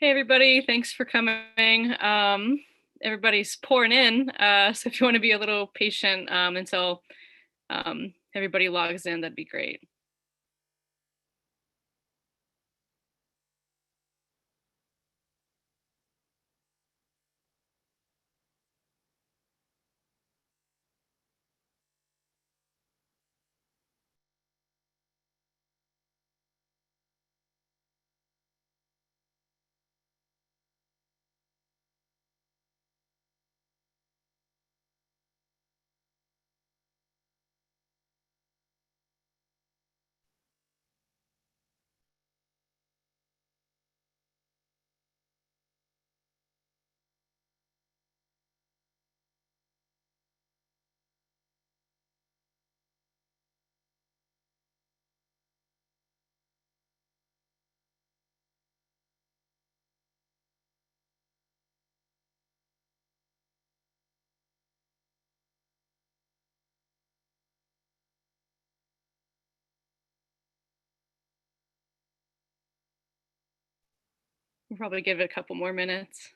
Hey everybody, thanks for coming. Everybody's pouring in, so if you want to be a little patient until everybody logs in, that'd be great. We'll probably give it a couple more minutes.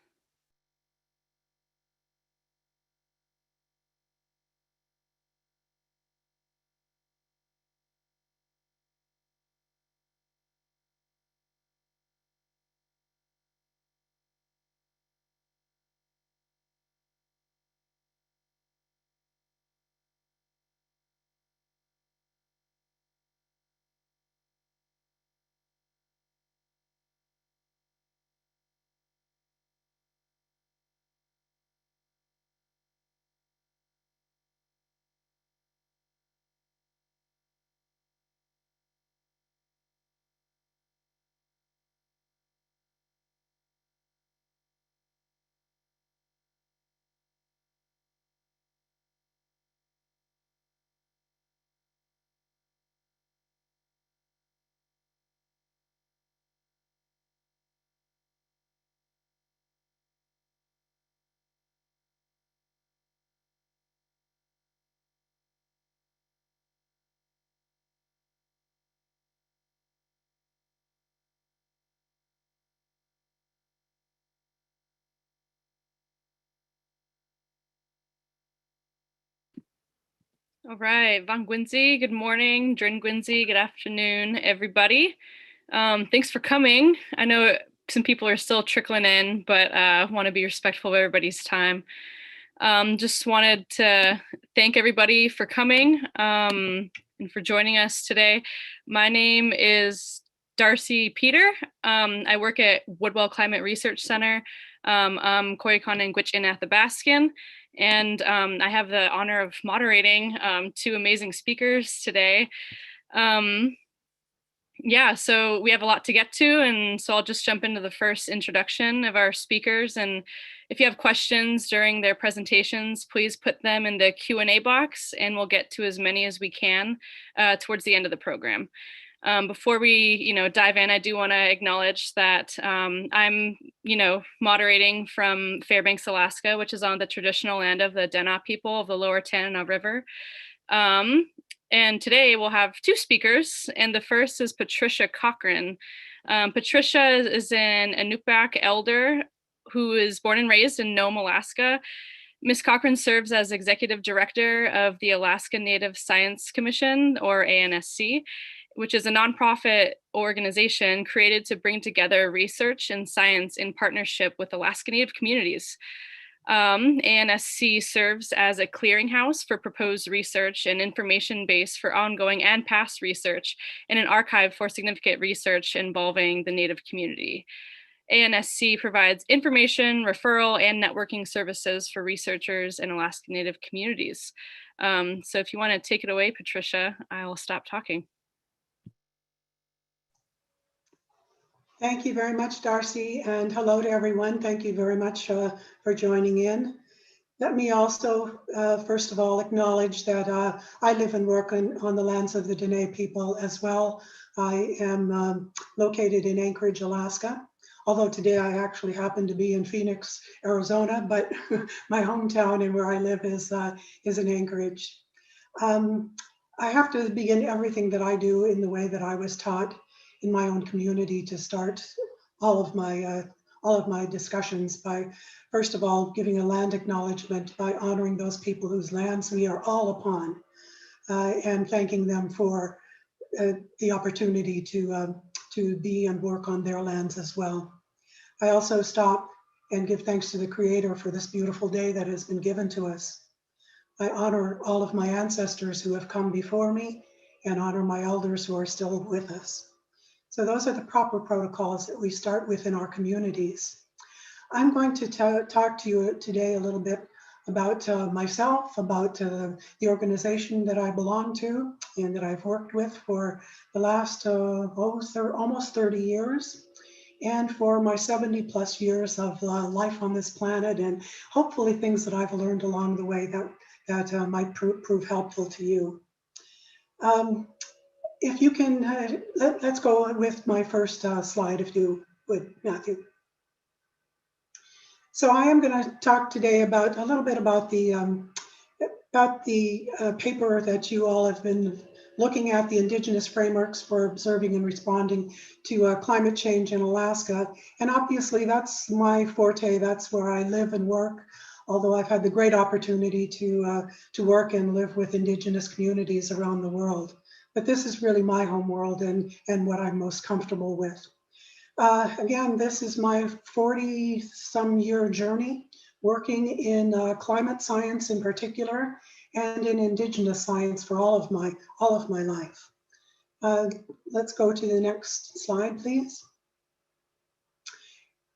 All right, Van Gwinzi, good morning. Drin Gwinzi, good afternoon, everybody. Thanks for coming. I know some people are still trickling in, but want to be respectful of everybody's time. Just wanted to thank everybody for coming and for joining us today. My name is Darcy Peter. I work at Woodwell Climate Research Center. I'm Koyukon and Gwitchin Athabaskan, and I have the honor of moderating two amazing speakers today. Yeah, so we have a lot to get to, and so I'll just jump into the first introduction of our speakers. And if you have questions during their presentations, please put them in the Q&A box, and we'll get to as many as we can towards the end of the program. Before we, dive in, I do want to acknowledge that I'm, moderating from Fairbanks, Alaska, which is on the traditional land of the Dena people of the Lower Tanana River. And today we'll have two speakers, and the first is Patricia Cochran. Patricia is an Inupiaq elder who is born and raised in Nome, Alaska. Ms. Cochran serves as executive director of the Alaska Native Science Commission, or ANSC, which is a nonprofit organization created to bring together research and science in partnership with Alaska Native communities. ANSC serves as a clearinghouse for proposed research and information base for ongoing and past research, and an archive for significant research involving the Native community. ANSC provides information, referral, and networking services for researchers in Alaska Native communities. So if you want to take it away, Patricia, I will stop talking. Thank you very much, Darcy, and hello to everyone. Thank you very much for joining in. Let me also, first of all, acknowledge that I live and work on the lands of the Dene people as well. I am located in Anchorage, Alaska, although today I actually happen to be in Phoenix, Arizona, but my hometown and where I live is in Anchorage. I have to begin everything that I do in the way that I was taught in my own community to start all of discussions by, first of all, giving a land acknowledgement by honoring those people whose lands we are all upon, and thanking them for the opportunity to be and work on their lands as well. I also stop and give thanks to the Creator for this beautiful day that has been given to us. I honor all of my ancestors who have come before me and honor my elders who are still with us. So those are the proper protocols that we start with in our communities. I'm going to talk to you today a little bit about myself, about the organization that I belong to and that I've worked with for the last almost 30 years, and for my 70 plus years of life on this planet, and hopefully things that I've learned along the way that might prove helpful to you. If you can, let's go with my first slide, if you would, Matthew. So I am going to talk today about a little bit about the paper that you all have been looking at, the Indigenous frameworks for observing and responding to climate change in Alaska. And obviously that's my forte, that's where I live and work, although I've had the great opportunity to work and live with Indigenous communities around the world. But this is really my home world and what I'm most comfortable with. Again, this is my 40-some year journey working in climate science in particular, and in Indigenous science for all of my life. Let's go to the next slide, please.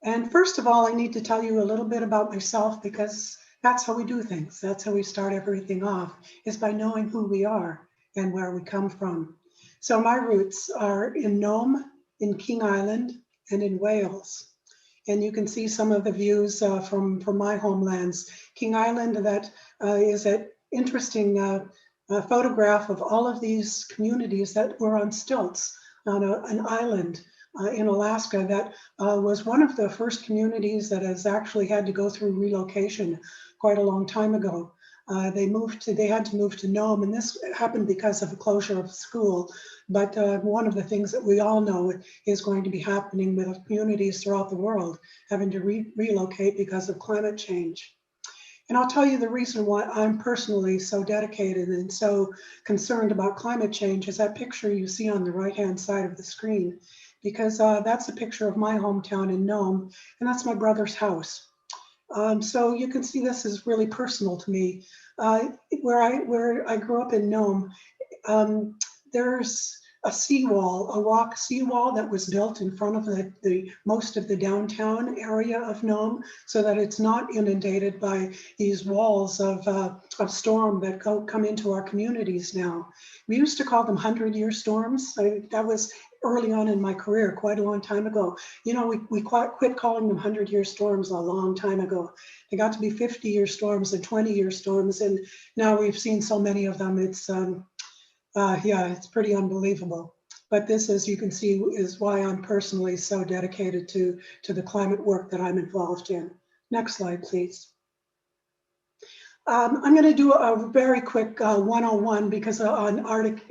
And first of all, I need to tell you a little bit about myself, because that's how we do things. That's how we start everything off, is by knowing who we are and where we come from. So my roots are in Nome, in King Island, and in Wales. And you can see some of the views from my homelands. King Island, that is an interesting photograph of all of these communities that were on stilts on an island in Alaska that was one of the first communities that has actually had to go through relocation quite a long time ago. They had to move to Nome, and this happened because of a closure of school. But one of the things that we all know is going to be happening with communities throughout the world, having to relocate because of climate change. And I'll tell you the reason why I'm personally so dedicated and so concerned about climate change is that picture you see on the right-hand side of the screen, because that's a picture of my hometown in Nome, and that's my brother's house. So you can see this is really personal to me. Where I grew up in Nome, there's a seawall, a rock seawall that was built in front of the most of the downtown area of Nome, so that it's not inundated by these walls of storm that come into our communities now. We used to call them 100-year storms. That was early on in my career, quite a long time ago. You know, we quit calling them 100-year storms a long time ago. They got to be 50-year storms and 20-year storms, and now we've seen so many of them. Yeah, it's pretty unbelievable. But this, as you can see, is why I'm personally so dedicated to the climate work that I'm involved in. Next slide, please. I'm going to do a very quick 101 because on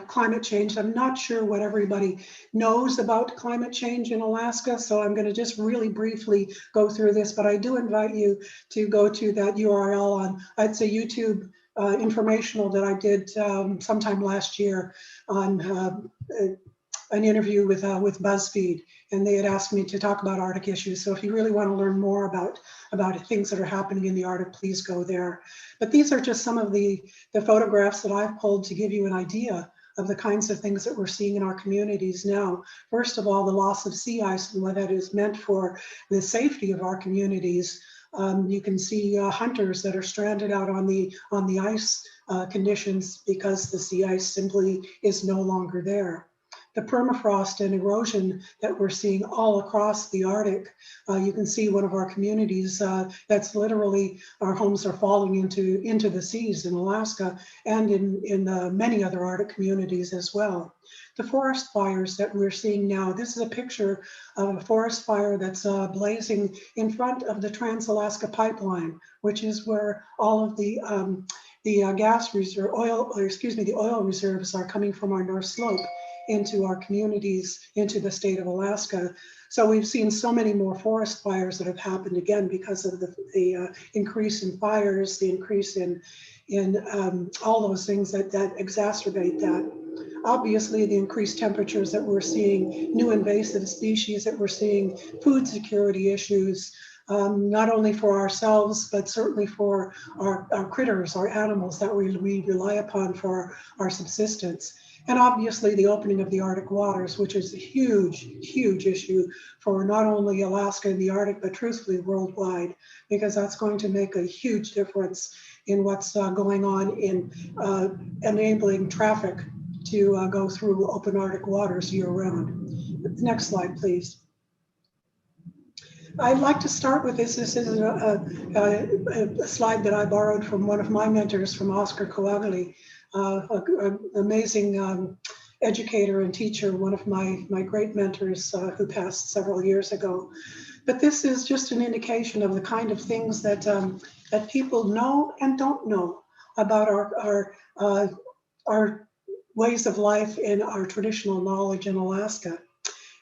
climate change, I'm not sure what everybody knows about climate change in Alaska, so I'm going to just really briefly go through this, but I do invite you to go to that URL on, it's a YouTube informational that I did sometime last year on an interview with BuzzFeed, and they had asked me to talk about Arctic issues. So if you really want to learn more about things that are happening in the Arctic, please go there. But these are just some of the photographs that I've pulled to give you an idea of the kinds of things that we're seeing in our communities now. First of all, the loss of sea ice and what that is meant for the safety of our communities. You can see hunters that are stranded out on the ice conditions because the sea ice simply is no longer there. The permafrost and erosion that we're seeing all across the Arctic. You can see one of our communities that's literally, our homes are falling into the seas in Alaska and in many other Arctic communities as well. The forest fires that we're seeing now. This is a picture of a forest fire that's blazing in front of the Trans-Alaska Pipeline, which is where all of the gas reserve, the oil reserves are coming from our North Slope. into our communities, into the state of Alaska. So we've seen so many more forest fires that have happened again because of the increase in fires, the increase in all those things that exacerbate that. Obviously, the increased temperatures that we're seeing, new invasive species that we're seeing, food security issues, not only for ourselves, but certainly for our critters, our animals that we rely upon for our subsistence. And obviously the opening of the Arctic waters, which is a huge, huge issue for not only Alaska and the Arctic, but truthfully worldwide, because that's going to make a huge difference in what's going on in enabling traffic to go through open Arctic waters year round. Next slide, please. I'd like to start with this. This is a slide that I borrowed from one of my mentors, from Oscar Coagley, an amazing educator and teacher, one of my great mentors who passed several years ago. But this is just an indication of the kind of things that that people know and don't know about our ways of life and our traditional knowledge in Alaska.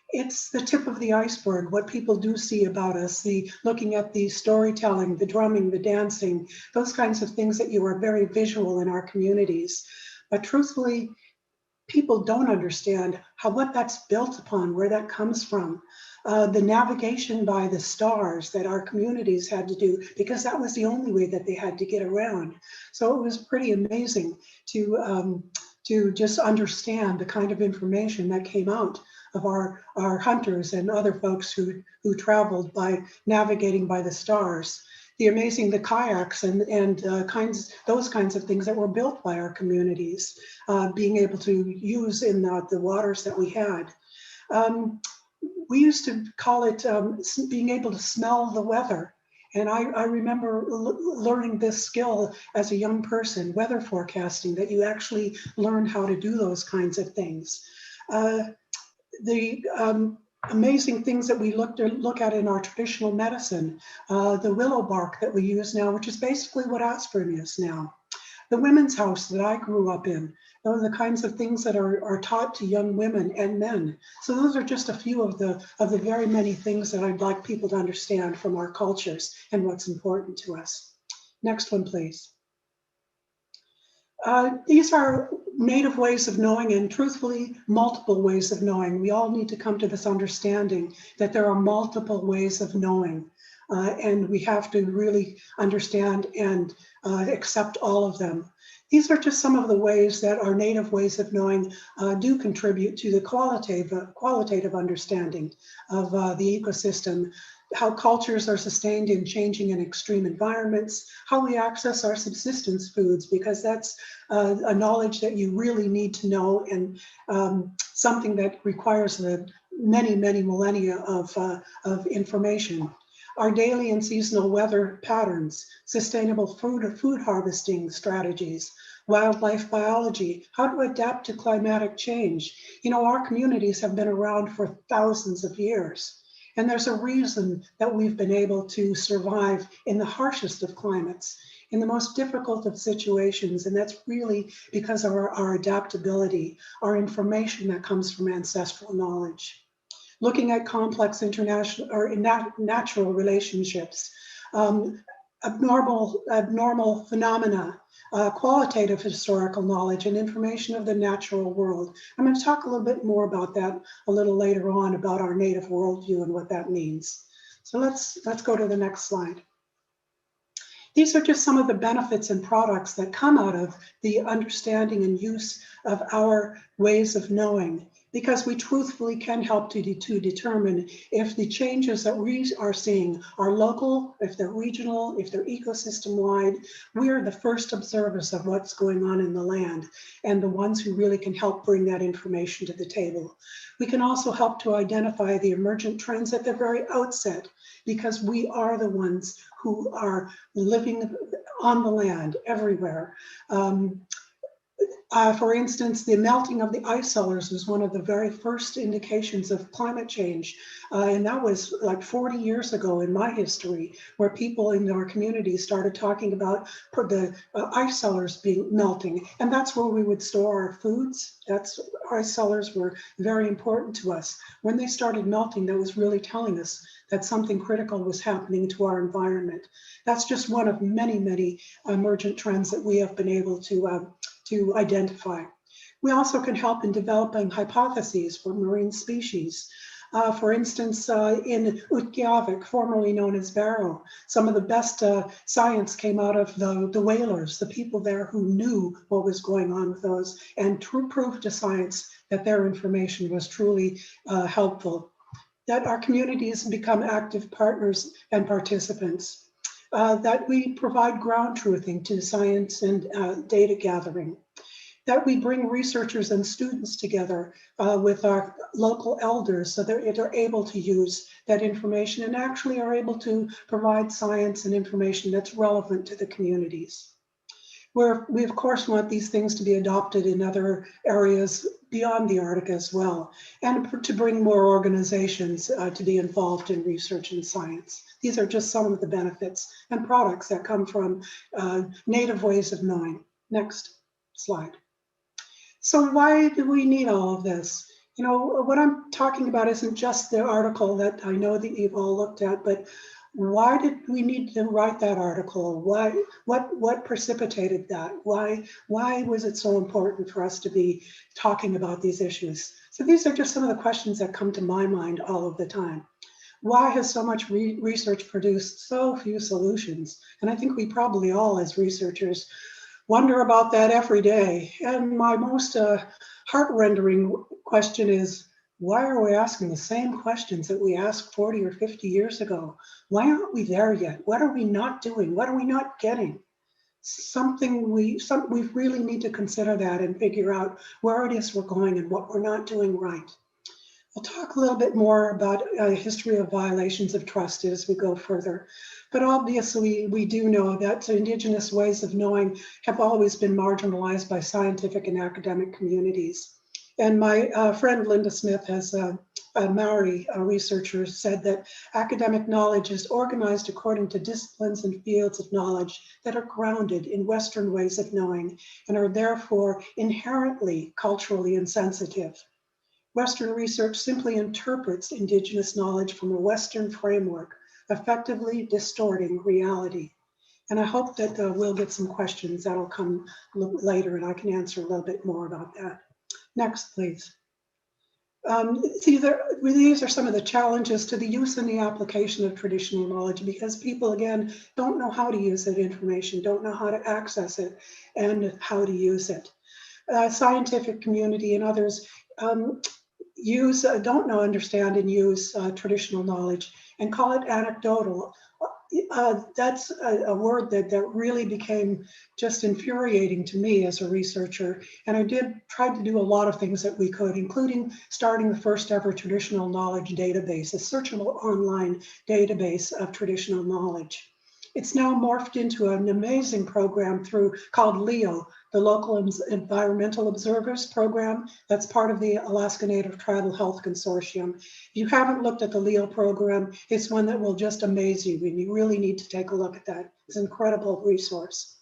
It's the tip of the iceberg, what people do see about us, looking at the storytelling, the drumming, the dancing, those kinds of things that you are very visual in our communities. But truthfully, people don't understand what that's built upon, where that comes from. The navigation by the stars that our communities had to do, because that was the only way that they had to get around. So it was pretty amazing to just understand the kind of information that came out of our hunters and other folks who traveled by navigating by the stars. The kayaks and those kinds of things that were built by our communities, being able to use in the waters that we had. We used to call it being able to smell the weather. And I remember learning this skill as a young person, weather forecasting, that you actually learn how to do those kinds of things. The amazing things that we look at in our traditional medicine, the willow bark that we use now, which is basically what aspirin is now. The women's house that I grew up in, those are the kinds of things that are taught to young women and men. So those are just a few of the very many things that I'd like people to understand from our cultures and what's important to us. Next one, please. These are native ways of knowing, and truthfully, multiple ways of knowing. We all need to come to this understanding that there are multiple ways of knowing, and we have to really understand and accept all of them. These are just some of the ways that our native ways of knowing do contribute to the qualitative understanding of the ecosystem, how cultures are sustained in changing and extreme environments, how we access our subsistence foods, because that's a knowledge that you really need to know, and something that requires many, many millennia of information. Our daily and seasonal weather patterns, sustainable food harvesting strategies, wildlife biology, how to adapt to climatic change. You know, our communities have been around for thousands of years. And there's a reason that we've been able to survive in the harshest of climates, in the most difficult of situations. And that's really because of our adaptability, our information that comes from ancestral knowledge. Looking at complex international or natural relationships, abnormal phenomena, qualitative historical knowledge, and information of the natural world. I'm going to talk a little bit more about that a little later on, about our native worldview and what that means. So let's go to the next slide. These are just some of the benefits and products that come out of the understanding and use of our ways of knowing, because we truthfully can help to determine if the changes that we are seeing are local, if they're regional, if they're ecosystem-wide. We are the first observers of what's going on in the land, and the ones who really can help bring that information to the table. We can also help to identify the emergent trends at the very outset, because we are the ones who are living on the land everywhere. For instance, the melting of the ice cellars was one of the very first indications of climate change. And that was like 40 years ago in my history, where people in our community started talking about the ice cellars being melting. And that's where we would store our foods. Ice cellars were very important to us. When they started melting, that was really telling us that something critical was happening to our environment. That's just one of many, many emergent trends that we have been able to identify. We also can help in developing hypotheses for marine species. For instance, in Utqiagvik, formerly known as Barrow, some of the best science came out of the whalers, the people there who knew what was going on with those and proved to science that their information was truly helpful. That our communities become active partners and participants. That we provide ground truthing to science and data gathering, that we bring researchers and students together with our local elders so that they're able to use that information and actually are able to provide science and information that's relevant to the communities. We of course want these things to be adopted in other areas beyond the Arctic as well, and to bring more organizations to be involved in research and science. These are just some of the benefits and products that come from native ways of knowing. Next slide. So why do we need all of this? You know, what I'm talking about isn't just the article that I know that you've all looked at, but why did we need to write that article? Why, what precipitated that? Why was it so important for us to be talking about these issues? So these are just some of the questions that come to my mind all of the time. Why has so much research produced so few solutions? And I think we probably all, as researchers, wonder about that every day. And my most heart-rendering question is, why are we asking the same questions that we asked 40 or 50 years ago? Why aren't we there yet? What are we not doing? What are we not getting? We really need to consider that and figure out where it is we're going and what we're not doing right. I'll talk a little bit more about a history of violations of trust as we go further. But obviously, we do know that Indigenous ways of knowing have always been marginalized by scientific and academic communities. And my friend Linda Smith, as a Maori researcher, said that academic knowledge is organized according to disciplines and fields of knowledge that are grounded in Western ways of knowing and are therefore inherently culturally insensitive. Western research simply interprets Indigenous knowledge from a Western framework, effectively distorting reality. And I hope that we'll get some questions that'll come later and I can answer a little bit more about that. Next, please. These are some of the challenges to the use and the application of traditional knowledge because people, again, don't know how to use that information, don't know how to access it and how to use it. Scientific community and others don't know, understand, and use traditional knowledge and call it anecdotal. That's a word that really became just infuriating to me as a researcher. And I did try to do a lot of things that we could, including starting the first ever traditional knowledge database, a searchable online database of traditional knowledge. It's now morphed into an amazing program called LEO, the Local Environmental Observers Program. That's part of the Alaska Native Tribal Health Consortium. If you haven't looked at the LEO program, it's one that will just amaze you, and you really need to take a look at that. It's an incredible resource.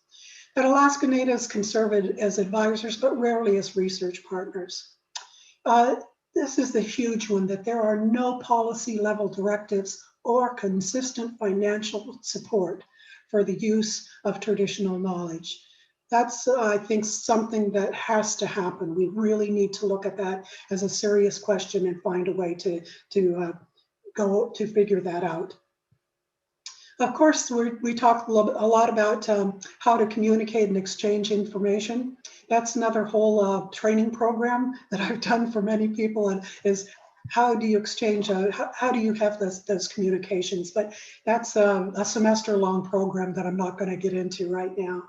But Alaska Natives can serve as advisors, but rarely as research partners. This is the huge one, that there are no policy level directives or consistent financial support for the use of traditional knowledge. That's, I think, something that has to happen. We really need to look at that as a serious question and find a way to figure that out. Of course, we talk a lot about how to communicate and exchange information. That's another whole training program that I've done for many people, and is how do you exchange, how do you have those communications? But that's a semester-long program that I'm not going to get into right now.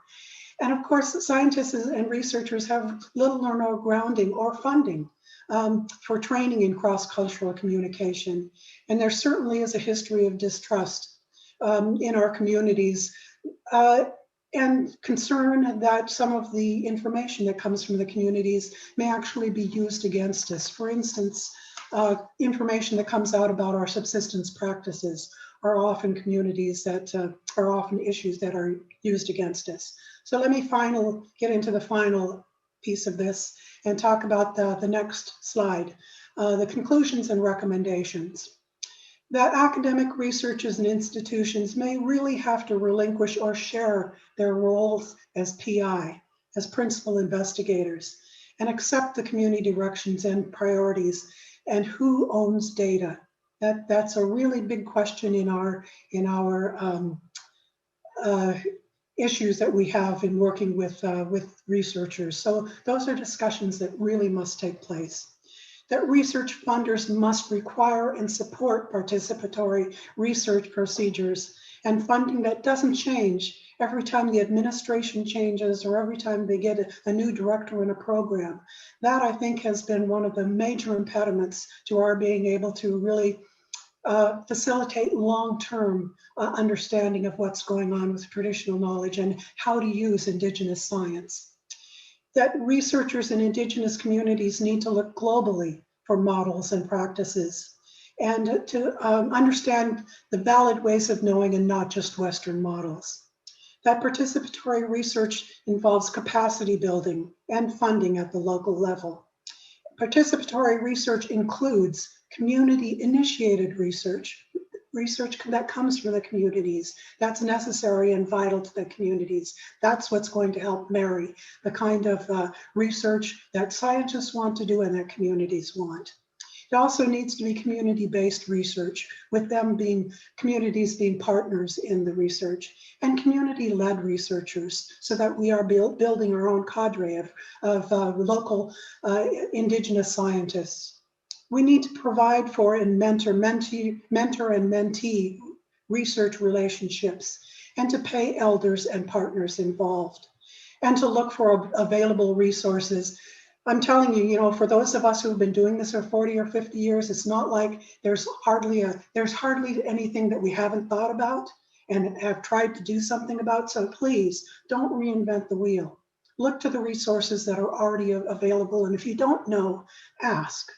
And of course, scientists and researchers have little or no grounding or funding for training in cross-cultural communication. And there certainly is a history of distrust in our communities. and concern that some of the information that comes from the communities may actually be used against us. For instance, information that comes out about our subsistence practices are often communities that are often issues that are used against us. So let me get into the final piece of this and talk about the next slide, the conclusions and recommendations. That academic researchers and institutions may really have to relinquish or share their roles as PI, as principal investigators, and accept the community directions and priorities, and who owns data. That's a really big question in our issues that we have in working with researchers. So those are discussions that really must take place. That research funders must require and support participatory research procedures and funding that doesn't change every time the administration changes or every time they get a new director in a program. That, I think, has been one of the major impediments to our being able to really facilitate long-term understanding of what's going on with traditional knowledge and how to use Indigenous science. That researchers in Indigenous communities need to look globally for models and practices and to understand the valid ways of knowing and not just Western models. That participatory research involves capacity building and funding at the local level. Participatory research includes community-initiated research that comes from the communities. That's necessary and vital to the communities. That's what's going to help marry the kind of research that scientists want to do and that communities want. It also needs to be community-based research, with communities being partners in the research, and community-led researchers, so that we are building our own cadre of local Indigenous scientists. We need to provide for and mentor and mentee research relationships, and to pay elders and partners involved, and to look for available resources. I'm telling you, for those of us who've been doing this for 40 or 50 years, it's not like there's hardly anything that we haven't thought about and have tried to do something about. So please don't reinvent the wheel. Look to the resources that are already available. And if you don't know, ask.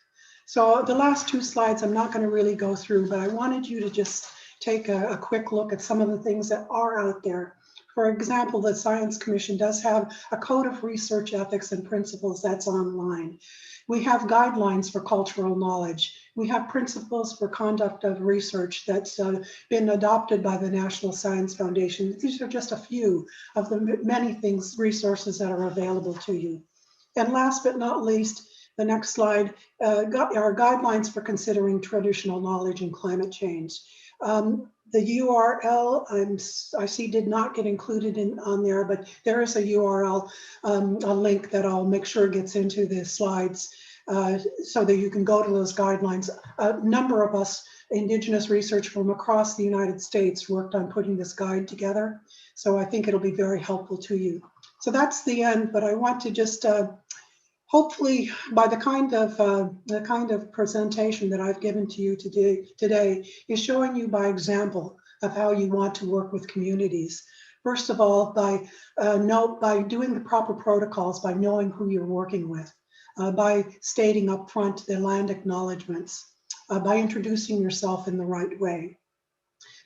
So the last two slides, I'm not going to really go through, but I wanted you to just take a quick look at some of the things that are out there. For example, the Science Commission does have a code of research ethics and principles that's online. We have guidelines for cultural knowledge. We have principles for conduct of research that's been adopted by the National Science Foundation. These are just a few of the many resources that are available to you. And last but not least, the next slide, our guidelines for considering traditional knowledge and climate change. The URL I see did not get included on there, but there is a URL, a link that I'll make sure gets into the slides so that you can go to those guidelines. A number of us Indigenous research from across the United States worked on putting this guide together. So I think it'll be very helpful to you. So that's the end, but I want to just hopefully, by the kind of presentation that I've given to you today is showing you by example of how you want to work with communities. First of all, by doing the proper protocols, by knowing who you're working with, by stating up front the land acknowledgements, by introducing yourself in the right way,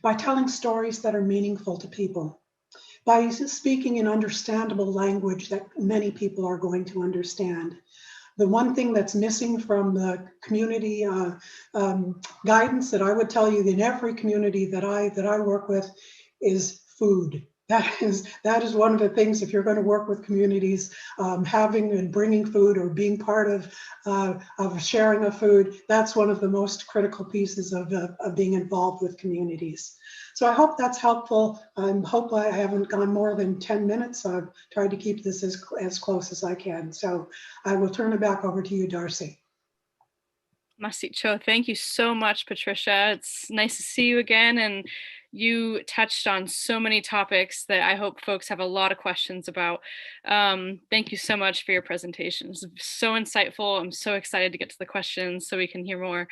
by telling stories that are meaningful to people, by speaking in understandable language that many people are going to understand. The one thing that's missing from the community guidance that I would tell you in every community that I work with is food. That is one of the things, if you're going to work with communities, having and bringing food or being part of sharing of food, that's one of the most critical pieces of being involved with communities. So I hope that's helpful. I hope I haven't gone more than 10 minutes. I've tried to keep this as close as I can. So I will turn it back over to you, Darcy. Masicho, thank you so much, Patricia. It's nice to see you again. And you touched on so many topics that I hope folks have a lot of questions about. Thank you so much for your presentation. It's so insightful. I'm so excited to get to the questions so we can hear more.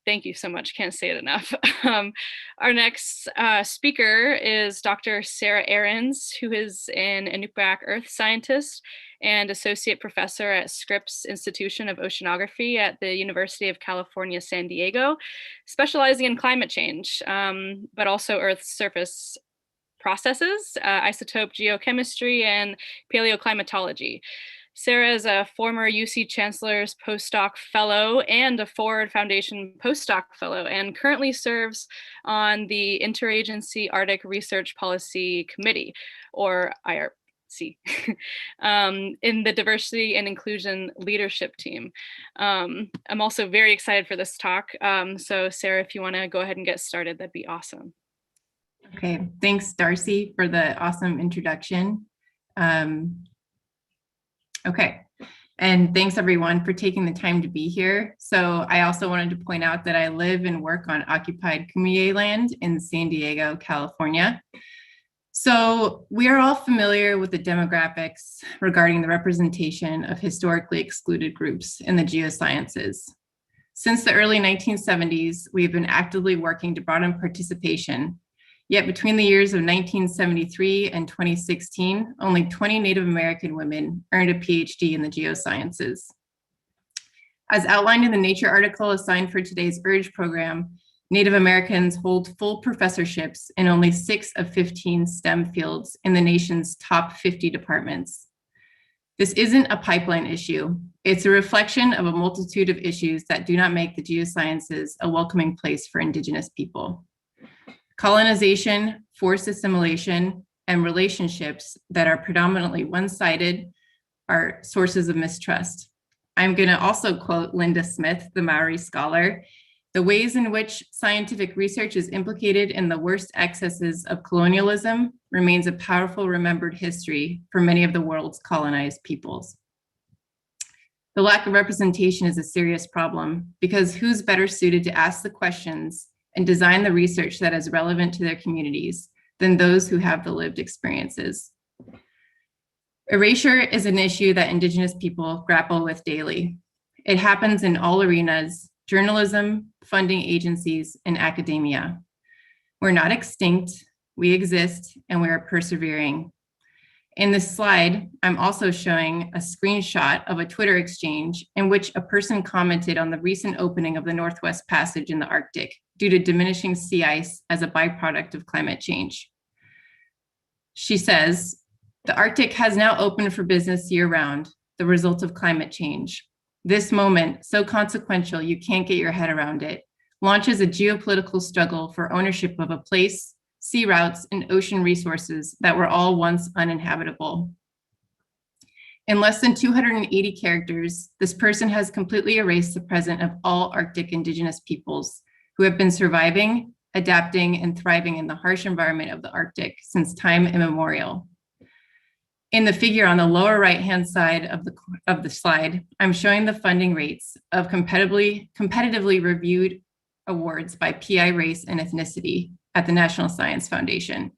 Thank you so much. Can't say it enough. Our next speaker is Dr. Sarah Ahrens, who is an Inupiaq earth scientist and associate professor at Scripps Institution of Oceanography at the University of California, San Diego, specializing in climate change, but also Earth's surface processes, isotope geochemistry, and paleoclimatology. Sarah is a former UC Chancellor's postdoc fellow and a Ford Foundation postdoc fellow, and currently serves on the Interagency Arctic Research Policy Committee, or IRC, in the Diversity and Inclusion Leadership Team. I'm also very excited for this talk. So Sarah, if you want to go ahead and get started, that'd be awesome. Okay, thanks, Darcy, for the awesome introduction. Okay, and thanks everyone for taking the time to be here. So I also wanted to point out that I live and work on occupied Kumeyaay land in San Diego, California. So we are all familiar with the demographics regarding the representation of historically excluded groups in the geosciences. Since the early 1970s, we've been actively working to broaden participation. Yet between the years of 1973 and 2016, only 20 Native American women earned a PhD in the geosciences. As outlined in the Nature article assigned for today's URGE program, Native Americans hold full professorships in only 6 of 15 STEM fields in the nation's top 50 departments. This isn't a pipeline issue. It's a reflection of a multitude of issues that do not make the geosciences a welcoming place for Indigenous people. Colonization, forced assimilation, and relationships that are predominantly one-sided are sources of mistrust. I'm going to also quote Linda Smith, the Maori scholar. The ways in which scientific research is implicated in the worst excesses of colonialism remains a powerful remembered history for many of the world's colonized peoples. The lack of representation is a serious problem because who's better suited to ask the questions and design the research that is relevant to their communities than those who have the lived experiences. Erasure is an issue that Indigenous people grapple with daily. It happens in all arenas: journalism, funding agencies, and academia. We're not extinct, we exist, and we are persevering. In this slide, I'm also showing a screenshot of a Twitter exchange in which a person commented on the recent opening of the Northwest Passage in the Arctic due to diminishing sea ice as a byproduct of climate change. She says, "The Arctic has now opened for business year-round, the result of climate change. This moment, so consequential you can't get your head around it, launches a geopolitical struggle for ownership of a place, sea routes, and ocean resources that were all once uninhabitable." In less than 280 characters, this person has completely erased the present of all Arctic Indigenous peoples who have been surviving, adapting, and thriving in the harsh environment of the Arctic since time immemorial. In the figure on the lower right-hand side of the slide, I'm showing the funding rates of competitively reviewed awards by PI race and ethnicity at the National Science Foundation.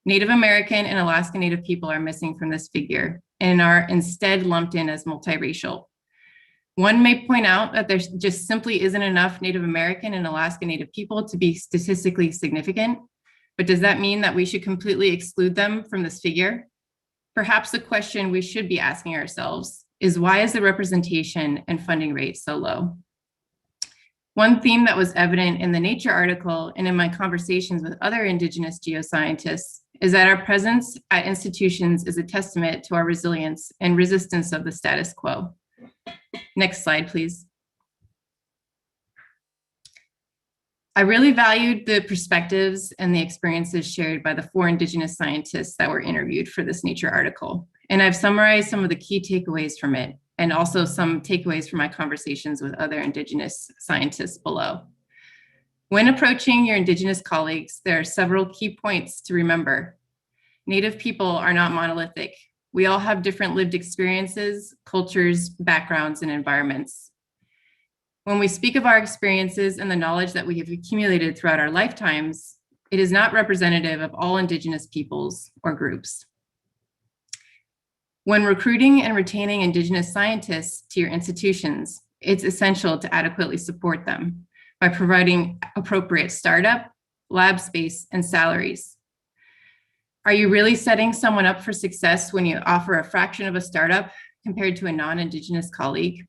Native American and Alaska Native people are missing from this figure and are instead lumped in as multiracial. One may point out that there just simply isn't enough Native American and Alaska Native people to be statistically significant, but does that mean that we should completely exclude them from this figure? Perhaps the question we should be asking ourselves is, why is the representation and funding rate so low? One theme that was evident in the Nature article and in my conversations with other Indigenous geoscientists is that our presence at institutions is a testament to our resilience and resistance of the status quo. Next slide, please. I really valued the perspectives and the experiences shared by the 4 Indigenous scientists that were interviewed for this Nature article. And I've summarized some of the key takeaways from it, and also some takeaways from my conversations with other Indigenous scientists below. When approaching your Indigenous colleagues, there are several key points to remember. Native people are not monolithic. We all have different lived experiences, cultures, backgrounds, and environments. When we speak of our experiences and the knowledge that we have accumulated throughout our lifetimes, it is not representative of all Indigenous peoples or groups. When recruiting and retaining Indigenous scientists to your institutions, it's essential to adequately support them. by providing appropriate startup, lab space, and salaries. Are you really setting someone up for success when you offer a fraction of a startup compared to a non-Indigenous colleague?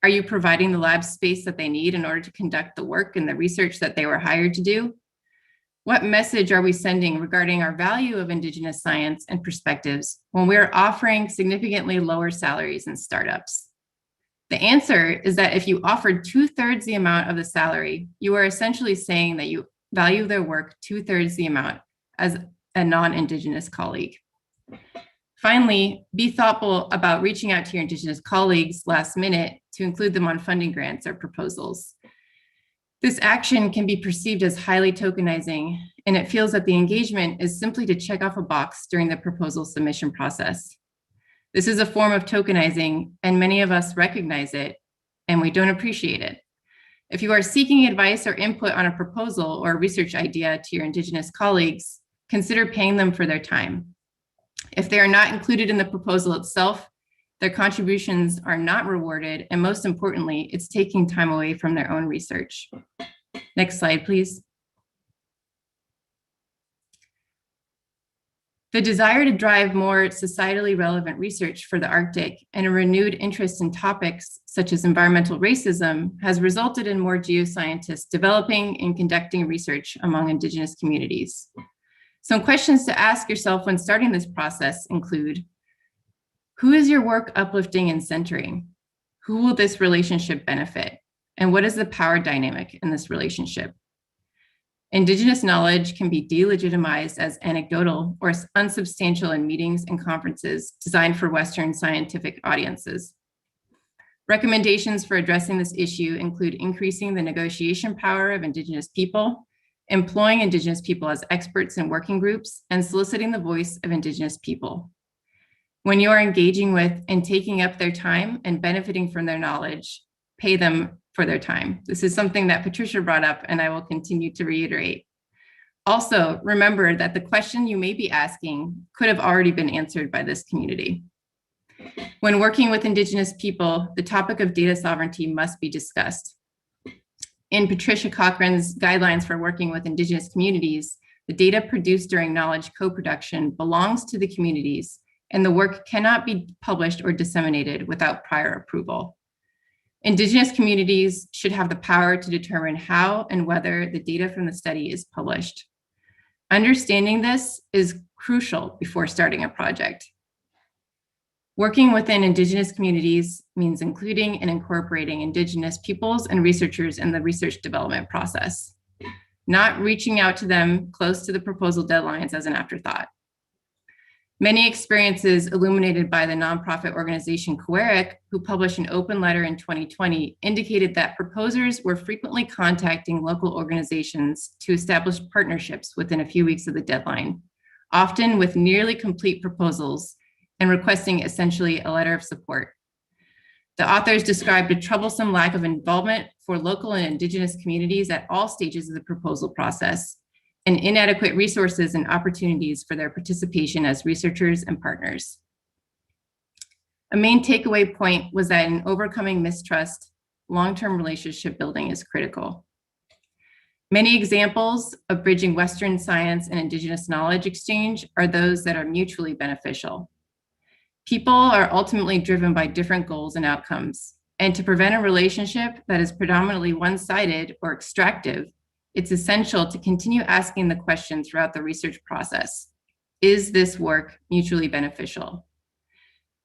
Are you providing the lab space that they need in order to conduct the work and the research that they were hired to do? What message are we sending regarding our value of Indigenous science and perspectives when we're offering significantly lower salaries in startups? The answer is that if you offered 2/3 the amount of the salary, you are essentially saying that you value their work 2/3 the amount as a non-Indigenous colleague. Finally, be thoughtful about reaching out to your Indigenous colleagues last minute to include them on funding grants or proposals. This action can be perceived as highly tokenizing, and it feels that the engagement is simply to check off a box during the proposal submission process. This is a form of tokenizing, and many of us recognize it, and we don't appreciate it. If you are seeking advice or input on a proposal or a research idea to your Indigenous colleagues, consider paying them for their time. If they are not included in the proposal itself, their contributions are not rewarded, and most importantly, it's taking time away from their own research. Next slide, please. The desire to drive more societally relevant research for the Arctic and a renewed interest in topics such as environmental racism has resulted in more geoscientists developing and conducting research among Indigenous communities. Some questions to ask yourself when starting this process include, who is your work uplifting and centering? Who will this relationship benefit? And what is the power dynamic in this relationship? Indigenous knowledge can be delegitimized as anecdotal or unsubstantial in meetings and conferences designed for Western scientific audiences. Recommendations for addressing this issue include increasing the negotiation power of Indigenous people, employing Indigenous people as experts in working groups, and soliciting the voice of Indigenous people. When you are engaging with and taking up their time and benefiting from their knowledge, pay them for their time. This is something that Patricia brought up, and I will continue to reiterate. Also, remember that the question you may be asking could have already been answered by this community. When working with Indigenous people, the topic of data sovereignty must be discussed. In Patricia Cochran's guidelines for working with Indigenous communities, the data produced during knowledge co-production belongs to the communities, and the work cannot be published or disseminated without prior approval. Indigenous communities should have the power to determine how and whether the data from the study is published. Understanding this is crucial before starting a project. Working within Indigenous communities means including and incorporating Indigenous peoples and researchers in the research development process, not reaching out to them close to the proposal deadlines as an afterthought. Many experiences illuminated by the nonprofit organization COERIC, who published an open letter in 2020, indicated that proposers were frequently contacting local organizations to establish partnerships within a few weeks of the deadline, often with nearly complete proposals and requesting essentially a letter of support. The authors described a troublesome lack of involvement for local and Indigenous communities at all stages of the proposal process, and inadequate resources and opportunities for their participation as researchers and partners. A main takeaway point was that in overcoming mistrust, long-term relationship building is critical. Many examples of bridging Western science and Indigenous knowledge exchange are those that are mutually beneficial. People are ultimately driven by different goals and outcomes, and to prevent a relationship that is predominantly one-sided or extractive, it's essential to continue asking the question throughout the research process. Is this work mutually beneficial?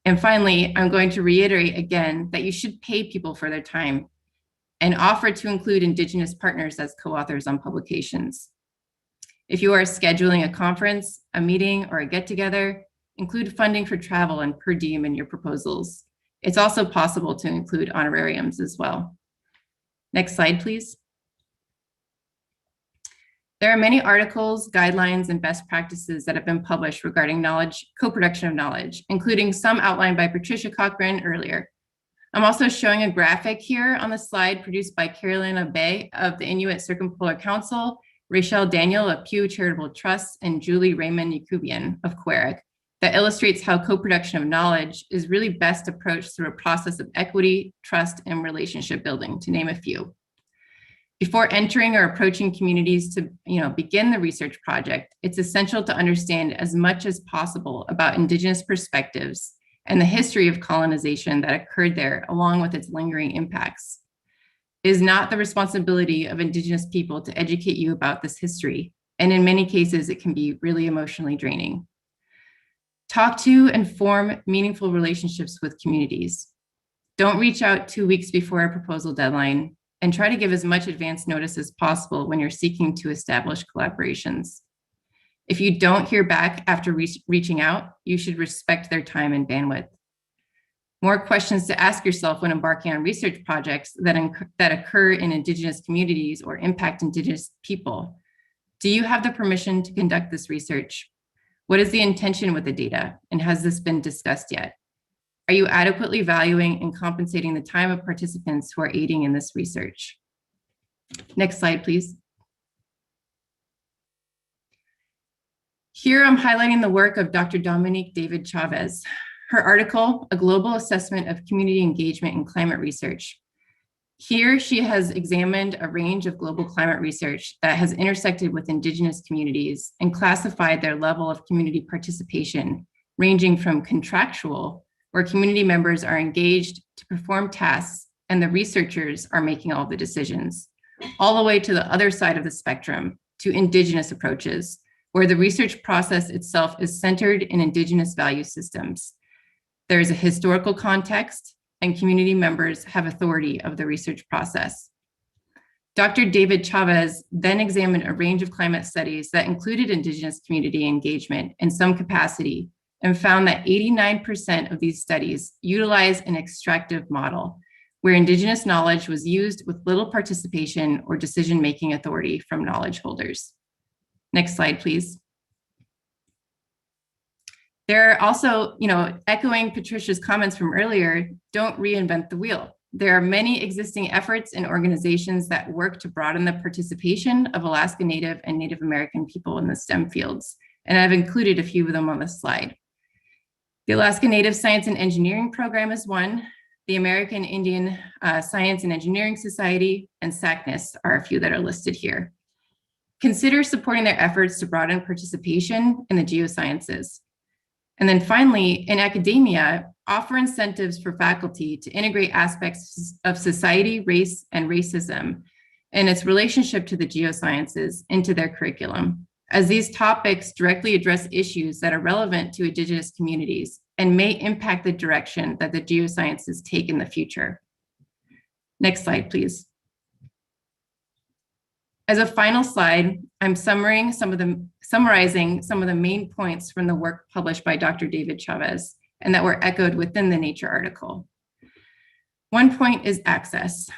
And finally, I'm going to reiterate again that you should pay people for their time and offer to include Indigenous partners as co-authors on publications. If you are scheduling a conference, a meeting, or a get-together, include funding for travel and per diem in your proposals. It's also possible to include honorariums as well. Next slide, please. There are many articles, guidelines, and best practices that have been published regarding knowledge, co-production of knowledge, including some outlined by Patricia Cochran earlier. I'm also showing a graphic here on the slide produced by Carolina Bay of the Inuit Circumpolar Council, Rachel Daniel of Pew Charitable Trust, and Julie Raymond Yakubian of COERIC that illustrates how co-production of knowledge is really best approached through a process of equity, trust, and relationship building, to name a few. Before entering or approaching communities to begin the research project, it's essential to understand as much as possible about Indigenous perspectives and the history of colonization that occurred there, along with its lingering impacts. It is not the responsibility of Indigenous people to educate you about this history, and in many cases, it can be really emotionally draining. Talk to and form meaningful relationships with communities. Don't reach out 2 weeks before a proposal deadline, and try to give as much advance notice as possible when you're seeking to establish collaborations. If you don't hear back after reaching out, you should respect their time and bandwidth. More questions to ask yourself when embarking on research projects that occur in Indigenous communities or impact Indigenous people. Do you have the permission to conduct this research? What is the intention with the data, and has this been discussed yet? Are you adequately valuing and compensating the time of participants who are aiding in this research? Next slide, please. Here I'm highlighting the work of Dr. Dominique David Chavez. Her article, A Global Assessment of Community Engagement in Climate Research. Here she has examined a range of global climate research that has intersected with Indigenous communities and classified their level of community participation, ranging from contractual, where community members are engaged to perform tasks and the researchers are making all the decisions, all the way to the other side of the spectrum, to Indigenous approaches, where the research process itself is centered in Indigenous value systems. There is a historical context, and community members have authority of the research process. Dr. David Chavez then examined a range of climate studies that included Indigenous community engagement in some capacity, and found that 89% of these studies utilize an extractive model, where Indigenous knowledge was used with little participation or decision-making authority from knowledge holders. Next slide, please. There are also, echoing Patricia's comments from earlier, don't reinvent the wheel. There are many existing efforts and organizations that work to broaden the participation of Alaska Native and Native American people in the STEM fields, and I've included a few of them on this slide. The Alaska Native Science and Engineering Program is one. The American Indian Science and Engineering Society and SACNIS are a few that are listed here. Consider supporting their efforts to broaden participation in the geosciences. And then finally, in academia, offer incentives for faculty to integrate aspects of society, race, and racism and its relationship to the geosciences into their curriculum, as these topics directly address issues that are relevant to Indigenous communities and may impact the direction that the geosciences take in the future. Next slide, please. As a final slide, I'm summarizing some of the main points from the work published by Dr. David Chavez and that were echoed within the Nature article. One point is access.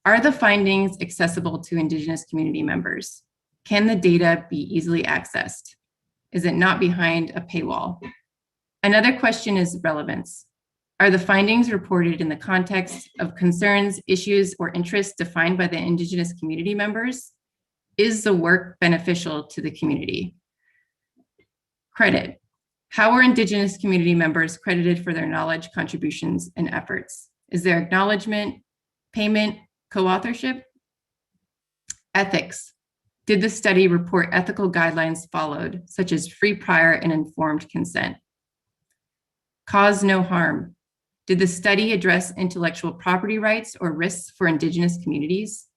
Are the findings accessible to Indigenous community members? Can the data be easily accessed? Is it not behind a paywall? Another question is relevance. Are the findings reported in the context of concerns, issues, or interests defined by the Indigenous community members? Is the work beneficial to the community? Credit. How are Indigenous community members credited for their knowledge, contributions, and efforts? Is there acknowledgement, payment, co-authorship? Ethics. Did the study report ethical guidelines followed, such as free, prior, and informed consent? Cause no harm. Did the study address intellectual property rights or risks for Indigenous communities?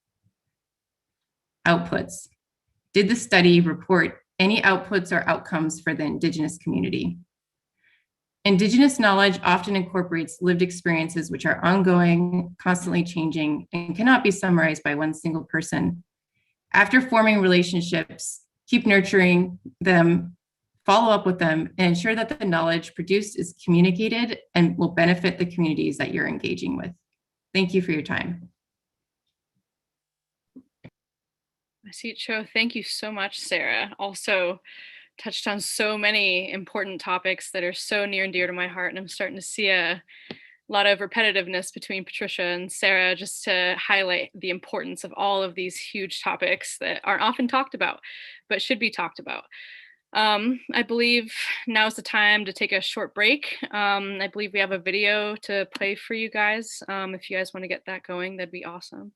Outputs. Did the study report any outputs or outcomes for the Indigenous community? Indigenous knowledge often incorporates lived experiences which are ongoing, constantly changing, and cannot be summarized by one single person. After forming relationships, keep nurturing them, follow up with them, and ensure that the knowledge produced is communicated and will benefit the communities that you're engaging with. Thank you for your time. Thank you so much, Sarah. Also touched on so many important topics that are so near and dear to my heart, and I'm starting to see a lot of repetitiveness between Patricia and Sarah, just to highlight the importance of all of these huge topics that aren't often talked about, but should be talked about. I believe now's the time to take a short break. I believe we have a video to play for you guys. If you guys want to get that going, that'd be awesome.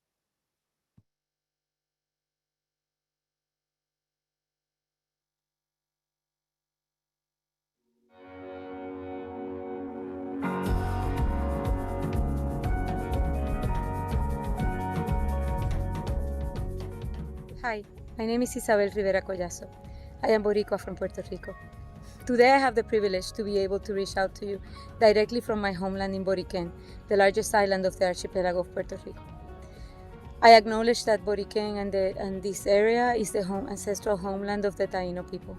Hi, my name is Isabel Rivera Collazo. I am Boricua from Puerto Rico. Today I have the privilege to be able to reach out to you directly from my homeland in Boriquén, the largest island of the archipelago of Puerto Rico. I acknowledge that Boriquén and this area is the ancestral homeland of the Taino people.